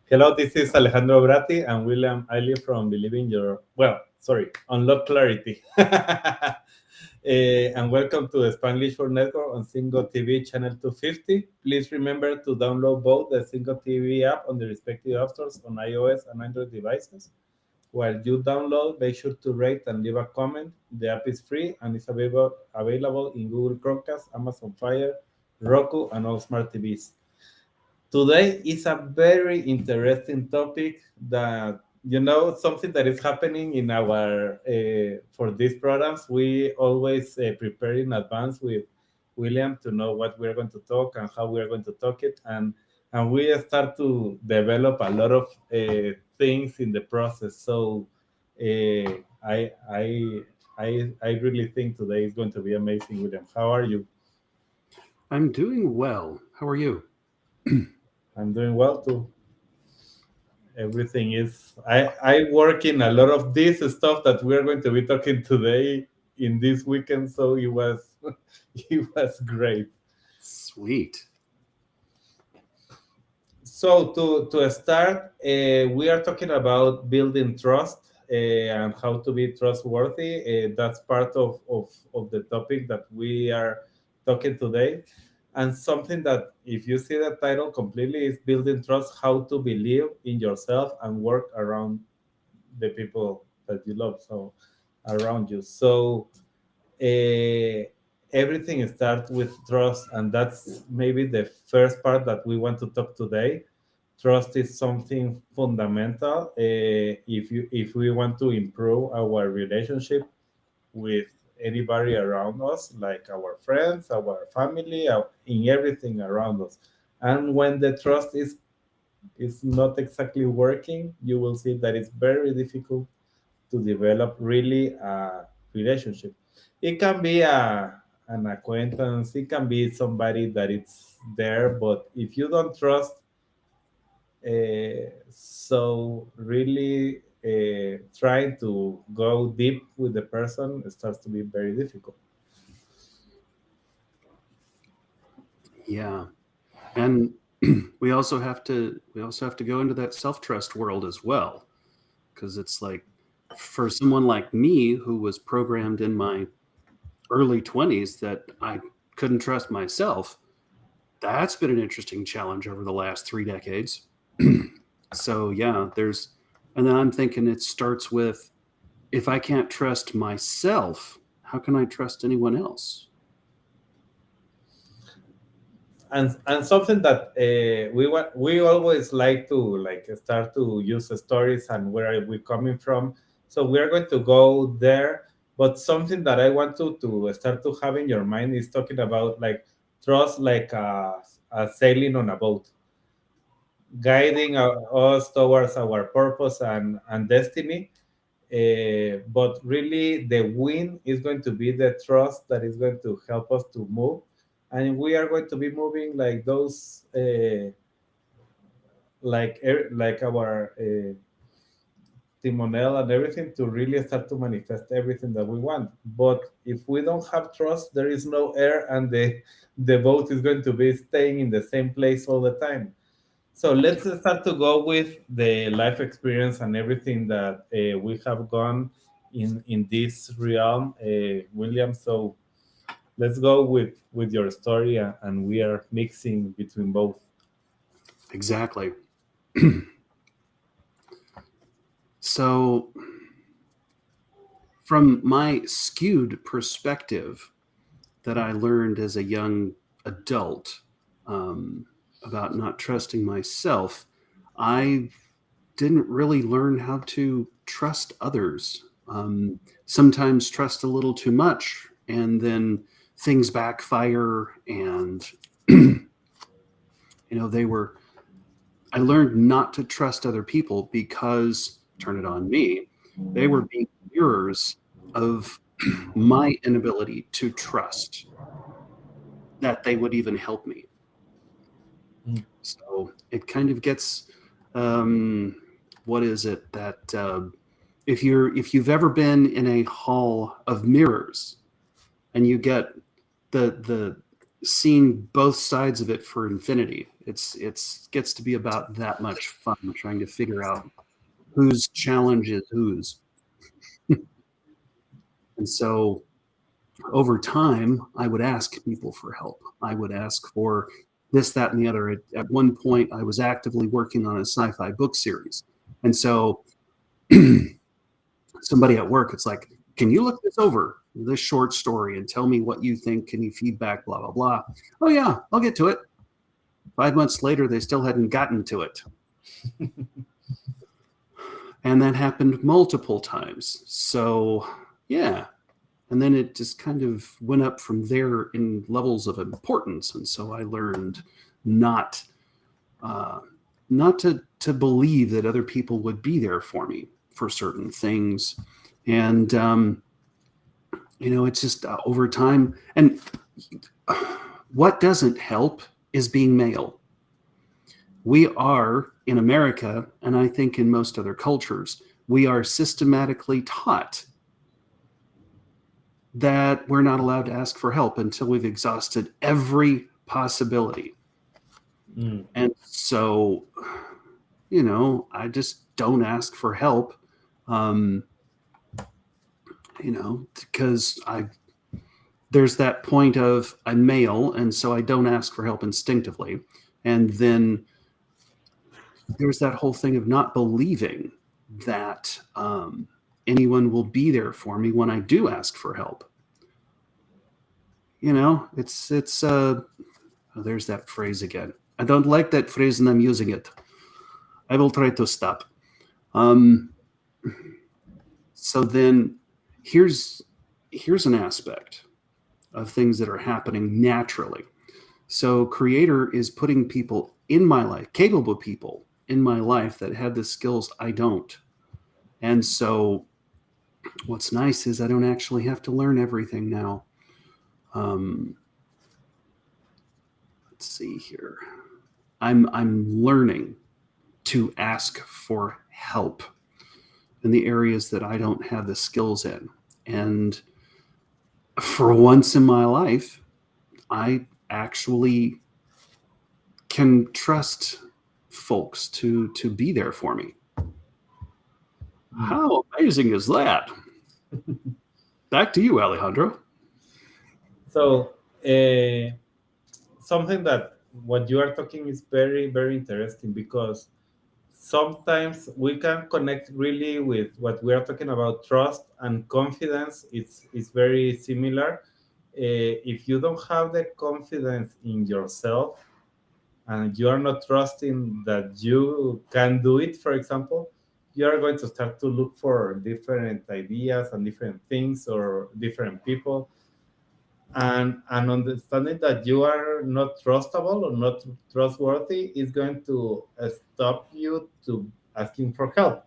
Hello, this is Alejandro Bratti and William Eiley from Believing Your, Unlock Clarity. And welcome to the Spanglish for Network on Single TV channel 250. Please remember to download both the Single TV app on the respective app stores on iOS and Android devices. While you download, make sure to rate and leave a comment. The app is free and is available in Google Chromecast, Amazon Fire, Roku, and all smart TVs. Today is a very interesting topic that something that is happening in our for these programs. We always prepare in advance with William to know what we're going to talk and how we're going to talk it, and we start to develop a lot of things in the process. So uh, I I I really think today is going to be amazing, William. How are you? I'm doing well. How are you? I'm doing well too. Everything is I work in a lot of this stuff that we're going to be talking today in this weekend, so it was it was great. Sweet. So to start, we are talking about building trust and how to be trustworthy. That's part of the topic that we are talking today. And something that, if you see the title completely, is building trust, how to believe in yourself and work around the people that you love, so around you. So uh, everything starts with trust, and that's maybe the first part that we want to talk today. Trust is something fundamental if we want to improve our relationship with anybody around us, like our friends, our family, in everything around us. And when the trust is not exactly working, you will see that it's very difficult to develop really a relationship. It can be an acquaintance, it can be somebody that it's there, but if you don't trust, so really trying to go deep with the person starts to be very difficult. Yeah. And we also have to go into that self-trust world as well, because it's like for someone like me who was programmed in my early 20s that I couldn't trust myself, that's been an interesting challenge over the last 3 decades. So, yeah, and then I'm thinking it starts with, if I can't trust myself, how can I trust anyone else? And something that we always like to like start to use the stories and where are we coming from, so we are going to go there. But something that I want to start to have in your mind is talking about like trust, like a sailing on a boat, guiding us towards our purpose and destiny. But really, the wind is going to be the trust that is going to help us to move, and we are going to be moving like those, like our timonel and everything to really start to manifest everything that we want. But if we don't have trust, there is no air, and the boat is going to be staying in the same place all the time. So let's start to go with the life experience and everything that we have gone in this realm, William. So let's go with your story, and we are mixing between both. Exactly. So, from my skewed perspective that I learned as a young adult, um, about not trusting myself, I didn't really learn how to trust others. Sometimes trust a little too much, and then things backfire. And they were. I learned not to trust other people because, turn it on me, they were being mirrors of my inability to trust that they would even help me. Mm. So it kind of gets, um, what is it that if you've ever been in a hall of mirrors and you get the seeing both sides of it for infinity, It's gets to be about that much fun trying to figure out whose challenge is whose. And so over time, I would ask people for help. I would ask for this, that, and the other. At one point, I was actively working on a sci-fi book series. And so somebody at work, it's like, can you look this over, this short story, and tell me what you think? Can you feedback, blah, blah, blah. Oh, yeah, I'll get to it. 5 months later, they still hadn't gotten to it. And that happened multiple times. So, yeah. And then it just kind of went up from there in levels of importance. And so I learned not to believe that other people would be there for me for certain things. And, it's just over time. And what doesn't help is being male. We are in America, and I think in most other cultures, we are systematically taught that we're not allowed to ask for help until we've exhausted every possibility. And so, I just don't ask for help, because there's that point of I'm male, and so I don't ask for help instinctively. And then there's that whole thing of not believing that anyone will be there for me when I do ask for help. It's there's that phrase again. I don't like that phrase and I'm using it. I will try to stop. So then here's an aspect of things that are happening naturally. So Creator is putting people in my life, capable people in my life that have the skills I don't. And so what's nice is I don't actually have to learn everything now. Let's see here. I'm learning to ask for help in the areas that I don't have the skills in. And for once in my life, I actually can trust folks to be there for me. How amazing is that? Back to you, Alejandro. So something that what you are talking is very, very interesting, because sometimes we can connect really with what we are talking about. Trust and confidence, it's very similar. If you don't have the confidence in yourself and you are not trusting that you can do it, for example, you are going to start to look for different ideas and different things or different people, and understanding that you are not trustable or not trustworthy is going to stop you to asking for help.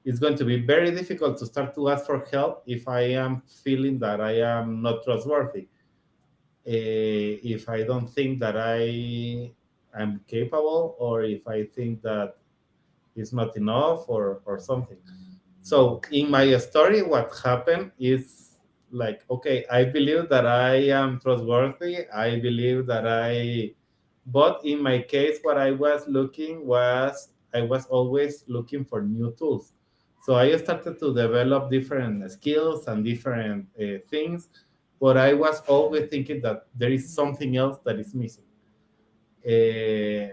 It's going to be very difficult to start to ask for help if I am feeling that I am not trustworthy. If I don't think that I am capable, or if I think that it's not enough, or something. So in my story, what happened is like, okay, I believe that I am trustworthy. I believe that but in my case, what I was looking was, I was always looking for new tools. So I started to develop different skills and different things, but I was always thinking that there is something else that is missing.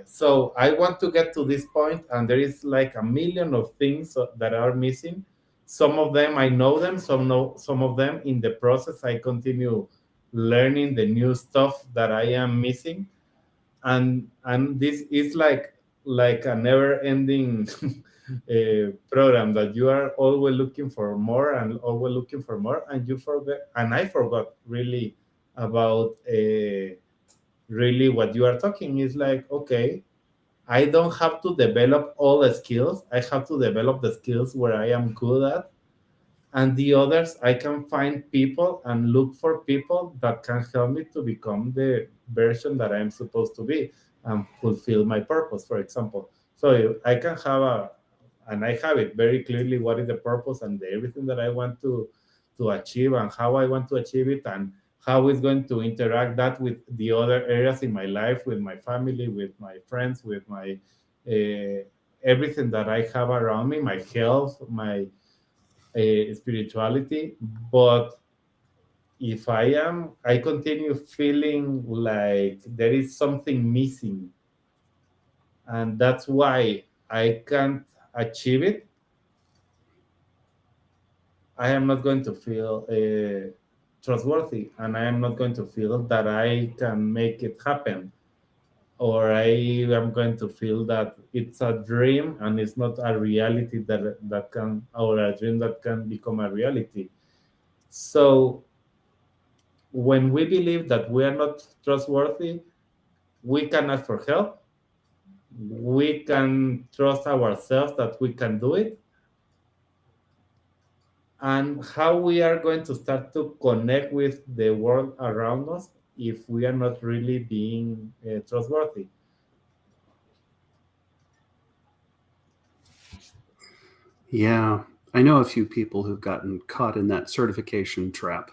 So I want to get to this point, and there is like a million of things that are missing. Some of them I know them, some of them in the process I continue learning the new stuff that I am missing, and this is like a never ending program that you are always looking for more and always looking for more, and you forget, and I forgot really about really what you are talking is like, okay, I don't have to develop all the skills. I have to develop the skills where I am good at, and the others I can find people and look for people that can help me to become the version that I'm supposed to be and fulfill my purpose, for example. So I can have and I have it very clearly, what is the purpose and everything that I want to achieve and how I want to achieve it, how is going to interact that with the other areas in my life, with my family, with my friends, with my everything that I have around me, my health, my spirituality. But if I continue feeling like there is something missing, and that's why I can't achieve it, I am not going to feel trustworthy, and I am not going to feel that I can make it happen, or I am going to feel that it's a dream and it's not a reality that can, or a dream that can become a reality. So when we believe that we are not trustworthy, we can ask for help. We can trust ourselves that we can do it. And how we are going to start to connect with the world around us if we are not really being trustworthy. Yeah. I know a few people who've gotten caught in that certification trap.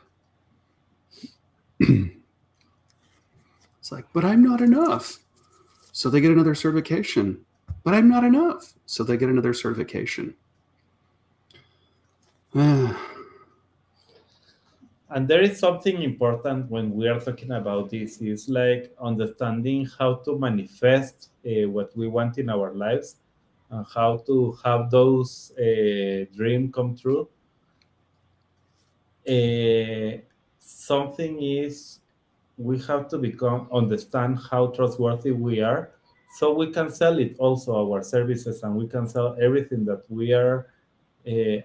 It's like, but I'm not enough. So they get another certification. But I'm not enough. So they get another certification. And there is something important when we are talking about this is like understanding how to manifest what we want in our lives, and how to have those dreams come true. uh, Something is, we have to become understand how trustworthy we are, so we can sell it also our services, and we can sell everything that we are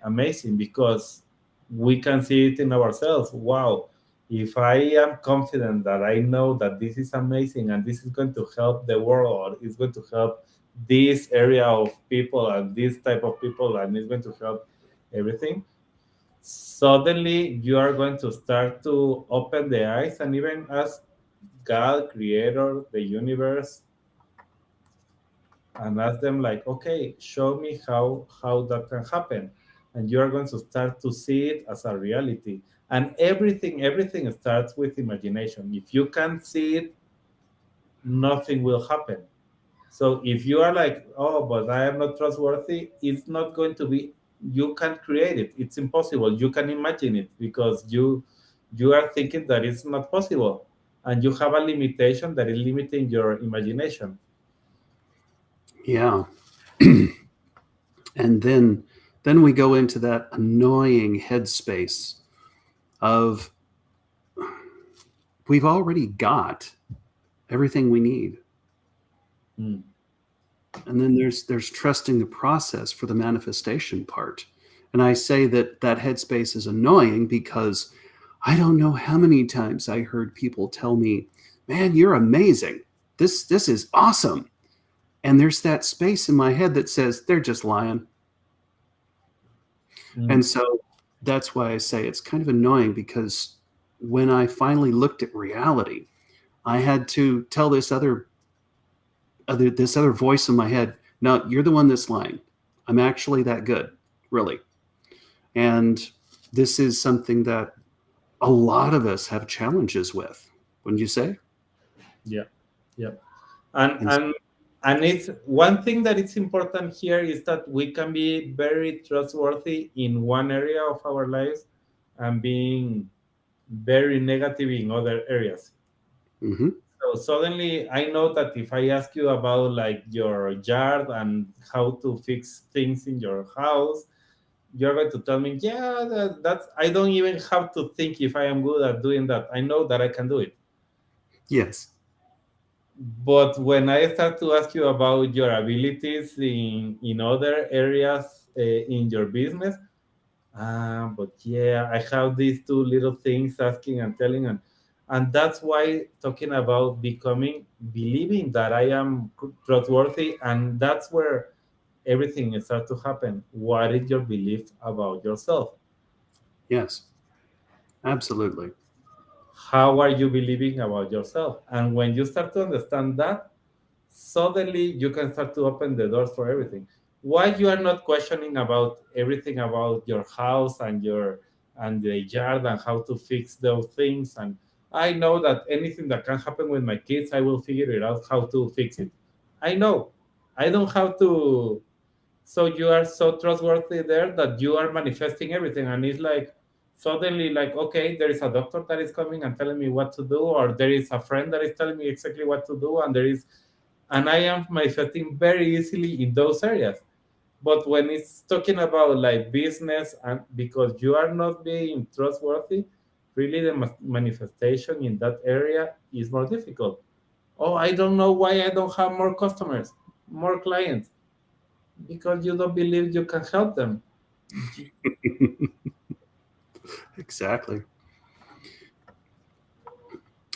amazing, because we can see it in ourselves. Wow, if I am confident that I know that this is amazing and this is going to help the world, or it's going to help this area of people and this type of people, and it's going to help everything, suddenly you are going to start to open the eyes and even ask God, creator, the universe, and ask them like, okay, show me how that can happen. And you are going to start to see it as a reality. And everything starts with imagination. If you can't see it, nothing will happen. So if you are like, oh, but I am not trustworthy, it's not going to be. You can't create it. It's impossible. You can imagine it because you are thinking that it's not possible, and you have a limitation that is limiting your imagination. Yeah. And then we go into that annoying headspace of we've already got everything we need. Mm. And then there's trusting the process for the manifestation part. And I say that headspace is annoying because I don't know how many times I heard people tell me, "Man, you're amazing. This is awesome." And there's that space in my head that says they're just lying. Mm. And so that's why I say it's kind of annoying, because when I finally looked at reality, I had to tell this other voice in my head, "No, you're the one that's lying. I'm actually that good, really." And this is something that a lot of us have challenges with, wouldn't you say? Yeah, yeah. and And and and it's one thing that is important here is that we can be very trustworthy in one area of our lives and being very negative in other areas. mm-hmm, So suddenly I know that if I ask you about like your yard and how to fix things in your house, you're going to tell me, yeah, that's, I don't even have to think if I am good at doing that. I know that I can do it. yes, But when I start to ask you about your abilities in other areas in your business, but yeah, I have these two little things asking and telling, and that's why talking about becoming, believing that I am trustworthy, and that's where everything starts to happen. What is your belief about yourself? yes, absolutely. How are you believing about yourself? And when you start to understand that, suddenly you can start to open the doors for everything. Why you are not questioning about everything about your house and your and the yard and how to fix those things, I know that anything that can happen with my kids, I will figure it out how to fix it. I know. I don't have to. So you are so trustworthy there that you are manifesting everything. And it's like suddenly, like, okay, there is a doctor that is coming and telling me what to do, or there is a friend that is telling me exactly what to do, and I am manifesting very easily in those areas. But when it's talking about like business, and because you are not being trustworthy, really the manifestation in that area is more difficult. Oh, I don't know why I don't have more customers, more clients, because you don't believe you can help them. Exactly.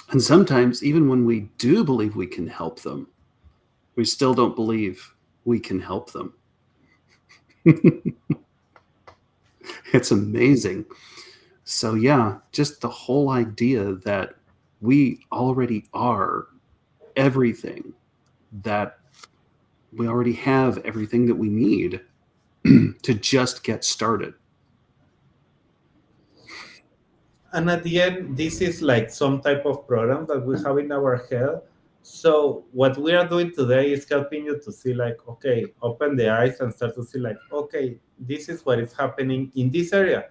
And sometimes, even when we do believe we can help them, we still don't believe we can help them. It's amazing. So, yeah, just the whole idea that we already are everything, that we already have everything that we need to just get started. And at the end, this is like some type of program that we have in our head. So what we are doing today is helping you to see like, okay, open the eyes and start to see like, okay, this is what is happening in this area.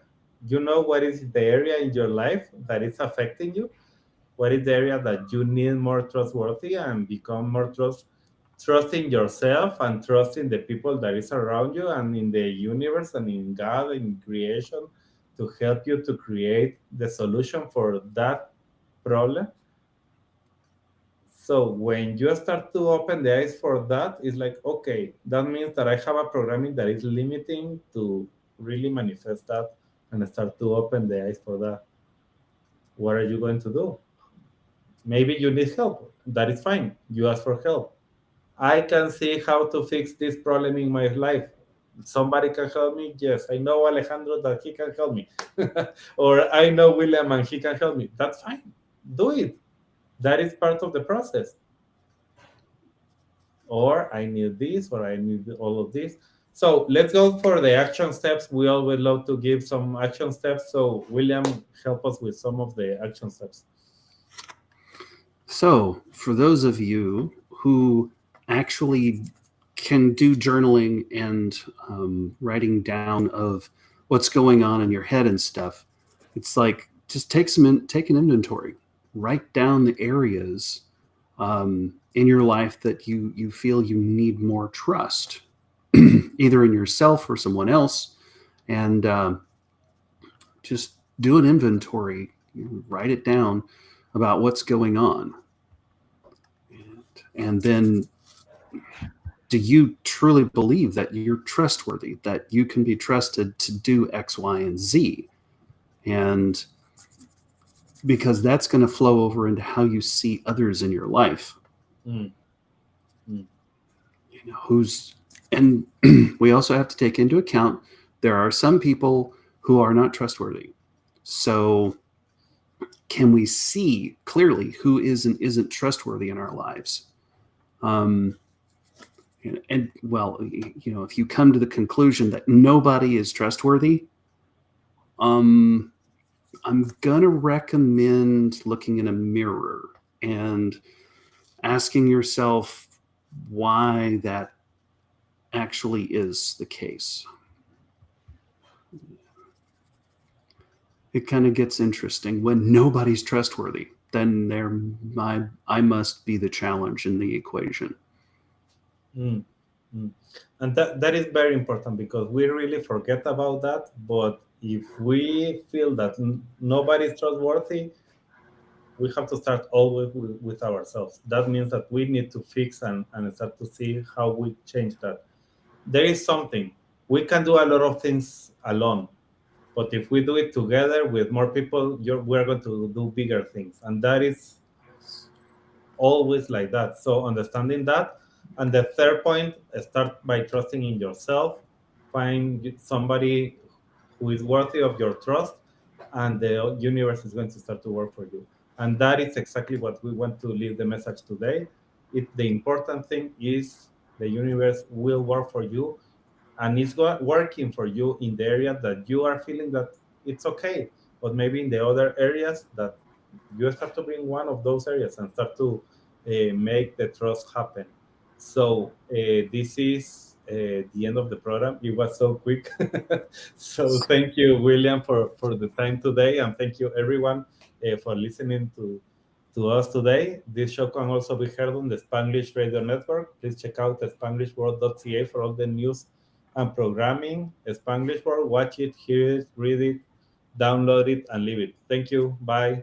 You know what is the area in your life that is affecting you? What is the area that you need more trustworthy and become more trusting yourself and trusting the people that is around you and in the universe and in God in creation to help you to create the solution for that problem. So when you start to open the eyes for that, it's like, okay, that means that I have a programming that is limiting to really manifest that and start to open the eyes for that. What are you going to do? Maybe you need help. That is fine. You ask for help. I can see how to fix this problem in my life. Somebody can help me. Yes, I know Alejandro that he can help me, or I know William and he can help me. That's fine. Do it. That is part of the process. Or I need this, or I need all of this. So let's go for the action steps. We always love to give some action steps. So William, help us with some of the action steps. So, for those of you who actually can do journaling and writing down of what's going on in your head and stuff, it's like just take an inventory, write down the areas in your life that you feel you need more trust, either in yourself or someone else, and just do an inventory, write it down about what's going on. And then, do you truly believe that you're trustworthy, that you can be trusted to do X, Y, and Z? And because that's going to flow over into how you see others in your life. Mm, mm, You know, and we also have to take into account there are some people who are not trustworthy. So, can we see clearly who is and isn't trustworthy in our lives? Um, and well, if you come to the conclusion that nobody is trustworthy, I'm gonna recommend looking in a mirror and asking yourself why that actually is the case. It kind of gets interesting when nobody's trustworthy. Then I must be the challenge in the equation. mm, mm. And that is very important because we really forget about that. But if we feel that nobody is trustworthy, we have to start always with ourselves. That means that we need to fix and start to see how we change that. There is something. We can do a lot of things alone. But if we do it together with more people, we're going to do bigger things. And that is always like that. So understanding that. And the third point, start by trusting in yourself. Find somebody who is worthy of your trust, and the universe is going to start to work for you. And that is exactly what we want to leave the message today. The important thing is the universe will work for you, and it's working for you in the area that you are feeling that it's okay, but maybe in the other areas that you start to be in one of those areas and start to make the trust happen. So this is the end of the program. It was so quick. So thank you, William, for the time today, and thank you everyone for listening to us today. This show can also be heard on the Spanglish Radio Network. Please check out spanglishworld.ca for all the news and programming. Spanglish World, watch it, hear it, read it, download it, and leave it. Thank you. Bye.